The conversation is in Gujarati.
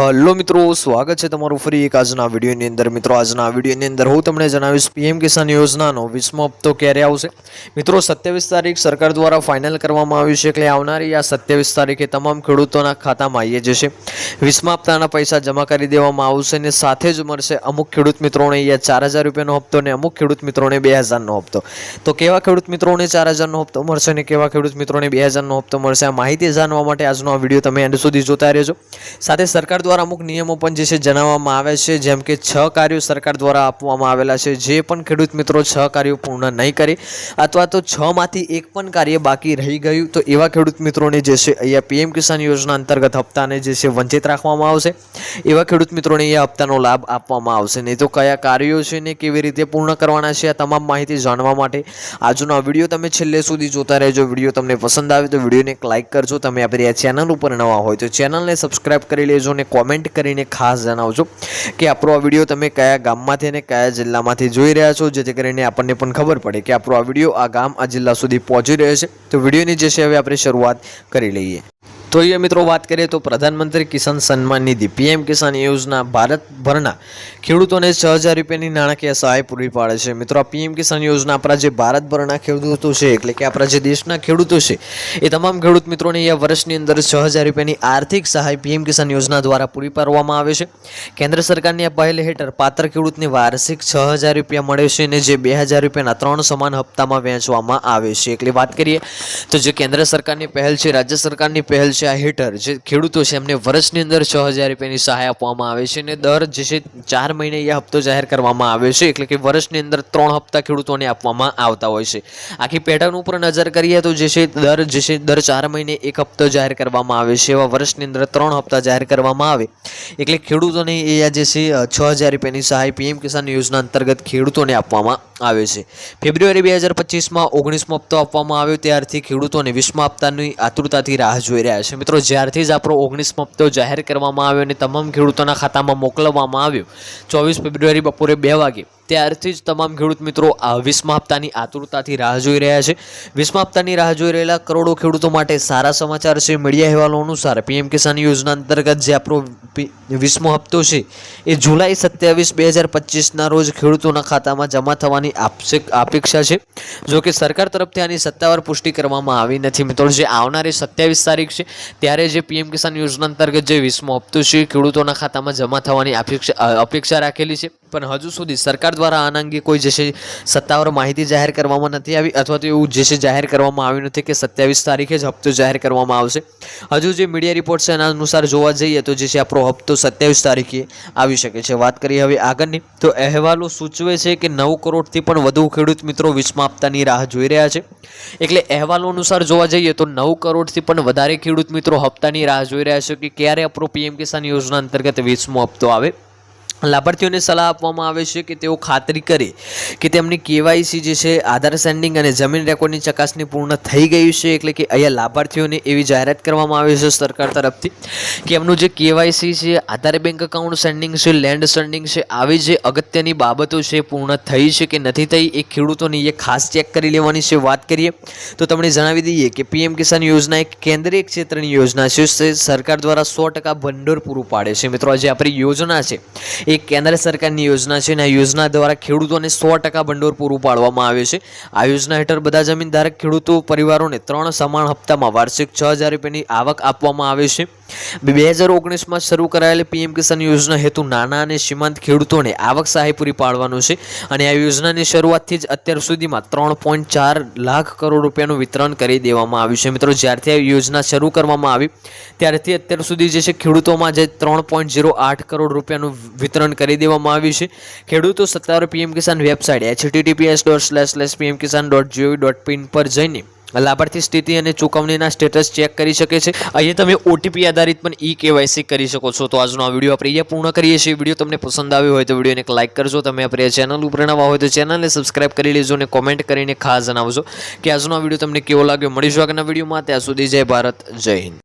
હલો મિત્રો, સ્વાગત છે તમારું ફરી એક આજના વિડીયોની અંદર। મિત્રો આજના વિડીયોની અંદર હું તમને જણાવીશ પીએમ કિસાન યોજનાનો 20મો હપ્તો ક્યારે આવશે। મિત્રો 27 તારીખ સરકાર દ્વારા ફાઇનલ કરવામાં આવ્યું છે, એટલે આવનારી આ 27 તારીખે તમામ ખેડૂતોના ખાતામાં આવી જશે। 20મા હપ્તાના પૈસા જમા કરી દેવામાં આવશે અને સાથે જ મળશે અમુક ખેડૂત મિત્રોને અહીંયા 4000 રૂપિયાનો હપ્તો અને અમુક ખેડૂત મિત્રોને 2000નો હપ્તો। તો કેવા ખેડૂત મિત્રોને 4000નો હપ્તો મળશે અને કેવા ખેડૂત મિત્રોને 2000નો હપ્તો મળશે, આ માહિતી જાણવા માટે આજનો આ વિડીયો તમે એન્ડ સુધી જોતા રહેજો। સાથે સરકાર દ્વારા અમુક નિયમો પણ જે છે જણાવવામાં આવે છે, જેમ કે 6 કાર્યો સરકાર દ્વારા આપવામાં આવેલા છે। જે પણ ખેડૂત મિત્રો 6 કાર્યો પૂર્ણ નહીં કરે અથવા તો 6 માંથી એક પણ કાર્ય બાકી રહી ગયું તો એવા ખેડૂત મિત્રોને જે છે અહીંયા પીએમ કિસાન યોજના અંતર્ગત હપ્તાને જે છે વંચિત રાખવામાં આવશે। એવા ખેડૂત મિત્રોને અહીંયા હપ્તાનો લાભ આપવામાં આવશે નહીં। તો કયા કાર્યો છે ને કેવી રીતે પૂર્ણ કરવાના છે, આ તમામ માહિતી જાણવા માટે આજનો આ વિડીયો તમે છેલ્લે સુધી જોતા રહેજો। વિડીયો તમને પસંદ આવે તો વિડીયોને એક લાઇક કરજો। તમે આપણી આ ચેનલ ઉપર નવા હોય તો ચેનલને સબસ્ક્રાઇબ કરી લેજો અને કોમેન્ટ કરીને ખાસ જણાવજો કે આપણો આ વિડીયો તમે કયા ગામમાંથી અને કયા જિલ્લામાંથી જોઈ રહ્યા છો, જેથી કરીને આપણને પણ ખબર પડે કે આપણો આ વિડીયો આ ગામ આ જિલ્લા સુધી પહોંચી રહ્યો છે। તો વિડીયોની જે છે હવે આપણે શરૂઆત કરી લઈએ। તો ये मित्रों बात करें तो प्रधानमंत्री किसान सम्मान निधि पीएम किसान योजना भारतभરના ખેડૂતોને 6000 રૂપિયાની નાણાકીય સહાય પૂરી પાડે છે। મિત્રો આ પીએમ કિસાન યોજના આપણા જે ભારતભરના ખેડૂતો છે, એટલે કે આપણા જે દેશના ખેડૂતો છે એ તમામ ખેડૂત મિત્રોને આ વર્ષની અંદર 6000 રૂપિયાની આર્થિક સહાય પીએમ કિસાન યોજના દ્વારા પૂરી પાડવામાં આવે છે। કેન્દ્ર સરકારની આ પહેલ હેઠળ પાત્ર ખેડૂતને વાર્ષિક 6000 રૂપિયા મળે છે અને જે 2000 રૂપિયાના 3 સમાન હપ્તામાં વહેંચવામાં આવે છે। એટલે વાત કરીએ તો જે કેન્દ્ર સરકારની પહેલ છે, રાજ્ય સરકારની પહેલ છે, આ હેઠળ જે ખેડૂતો છે એમને વર્ષની અંદર 6000 રૂપિયાની સહાય આપવામાં આવે છે અને દર જે છે 4 મહિને એ હપ્તો જાહેર કરવામાં આવે છે। એટલે કે વર્ષની અંદર 3 હપ્તા ખેડૂતોને આપવામાં આવતા હોય છે। આખી પેટર્ન ઉપર નજર કરીએ તો જે છે દર 4 મહિને એક હપ્તો જાહેર કરવામાં આવે છે, એવા વર્ષની અંદર 3 હપ્તા જાહેર કરવામાં આવે એટલે ખેડૂતોને એ જે છે 6000 રૂપિયાની સહાય પીએમ કિસાન યોજના અંતર્ગત ખેડૂતોને આપવામાં આવે છે। ફેબ્રુઆરી 2025માં 19મો હપ્તો આપવામાં આવ્યો ત્યારથી ખેડૂતોને 20મા હપ્તાની આતુરતાથી રાહ જોઈ રહ્યા છે। મિત્રો જ્યારથી જ આપણો 19મો હપ્તો જાહેર કરવામાં આવ્યો અને તમામ ખેડૂતોના ખાતામાં મોકલવામાં આવ્યો 24 ફેબ્રુઆરી બપોરે 2 વાગે, ત્યારથી જ તમામ ખેડૂત મિત્રો આ 20મા હપ્તાની આતુરતાથી રાહ જોઈ રહ્યા છે। 20મા હપ્તાની રાહ જોઈ રહેલા કરોડો ખેડૂતો માટે સારા સમાચાર છે। મીડિયા અહેવાલો અનુસાર પીએમ કિસાન યોજના અંતર્ગત જે આપણો 20મો હપ્તો છે એ જુલાઈ 27, 2025ના રોજ ખેડૂતોના ખાતામાં જમા થવાની અપેક્ષા છે। જો કે સરકાર તરફથી આની સત્તાવાર પુષ્ટિ કરવામાં આવી નથી। મિત્રો જે આવનારી 27 તારીખ છે ત્યારે જે પીએમ કિસાન યોજના અંતર્ગત જે 20મો હપ્તો છે ખેડૂતોના ખાતામાં જમા થવાની અપેક્ષા રાખેલી છે, પણ હજુ સુધી સરકાર દ્વારા આના અંગે કોઈ જે છે સત્તાવાર માહિતી જાહેર કરવામાં નથી આવી અથવા તો એવું જે છે જાહેર કરવામાં આવ્યું નથી કે 27 તારીખે જ હપ્તો જાહેર કરવામાં આવશે। હજુ જે મીડિયા રિપોર્ટ છે એના અનુસાર જોવા જઈએ તો જે છે આપણો હપ્તો 27 તારીખે આવી શકે છે। વાત કરીએ હવે આગળની તો અહેવાલો સૂચવે છે કે 9 કરોડથી પણ વધુ ખેડૂત મિત્રો 20મા હપ્તાની રાહ જોઈ રહ્યા છે। એટલે અહેવાલો અનુસાર જોવા જઈએ તો 9 કરોડથી પણ વધારે ખેડૂત મિત્રો હપ્તાની રાહ જોઈ રહ્યા છે કે ક્યારે આપણો પીએમ કિસાન યોજના અંતર્ગત 20મો હપ્તો આવે। લાભાર્થીઓને સલાહ આપવામાં આવે છે કે તેઓ ખાતરી કરે કે તેમની કેવાયસી જે છે આધાર સેન્ડિંગ અને જમીન રેકોર્ડની ચકાસણી પૂર્ણ થઈ ગઈ છે। એટલે કે અહીંયા લાભાર્થીઓને એવી જાહેરાત કરવામાં આવી છે સરકાર તરફથી કે એમનું જે કેવાયસી છે, આધાર બેંક એકાઉન્ટ સેન્ડિંગ છે, લેન્ડ સેન્ડિંગ છે, આવી જે અગત્યની બાબતો છે પૂર્ણ થઈ છે કે નથી થઈ એ ખેડૂતોને એ ખાસ ચેક કરી લેવાની છે। વાત કરીએ તો તમને જણાવી દઈએ કે પીએમ કિસાન યોજના એક કેન્દ્રીય ક્ષેત્રની યોજના છે, સરકાર દ્વારા 100% ભંડોળ પૂરું પાડે છે। મિત્રો આજે આપણી યોજના છે એક કેન્દ્ર સરકારની યોજના છે અને આ યોજના દ્વારા ખેડૂતોને 100% ભંડોળ પૂરું પાડવામાં આવે છે। આ યોજના હેઠળ બધા જમીનધારક ખેડૂતો પરિવારોને 3 સમાન હપ્તામાં વાર્ષિક 6000 રૂપિયાની આવક આપવામાં આવે છે। 2019માં શરૂ કરાયેલી પીએમ કિસાન યોજના હેતુ નાના અને સીમાંત ખેડૂતોને આવક સહાય પૂરી પાડવાનું છે અને આ યોજનાની શરૂઆતથી જ અત્યાર સુધીમાં 3.4 લાખ કરોડ રૂપિયાનું વિતરણ કરી દેવામાં આવ્યું છે। મિત્રો જ્યારથી આ યોજના શરૂ કરવામાં આવી ત્યારથી અત્યાર સુધી જે છે ખેડૂતોમાં જે 3.08 કરોડ રૂપિયાનું વિતરણ કરી દેવામાં આવ્યું છે। ખેડૂતો સત્તાવાર પીએમ કિસાન વેબસાઇટ https://pmkisan.gov.in પર જઈને લાભાર્થી સ્થિતિ અને ચૂકવણીના સ્ટેટસ ચેક કરી શકે છે। અહીંયા તમે ઓટીપી આધારિત પણ કેવાયસી કરી શકો છો। તો આજનો આ વિડીયો આપણે અહીંયા પૂર્ણ કરીએ છીએ। વિડીયો તમને પસંદ આવ્યો હોય તો વિડીયોને એક લાઇક કરજો। તમે આપણી આ ચેનલ ઉપર નવા હોય તો ચેનલને સબસ્ક્રાઇબ કરી લેજો અને કોમેન્ટ કરીને ખાસ જણાવજો કે આજનો આ વિડીયો તમને કેવો લાગ્યો। મળીશું આગળના વિડીયોમાં, ત્યાં સુધી જય ભારત, જય હિન્દ।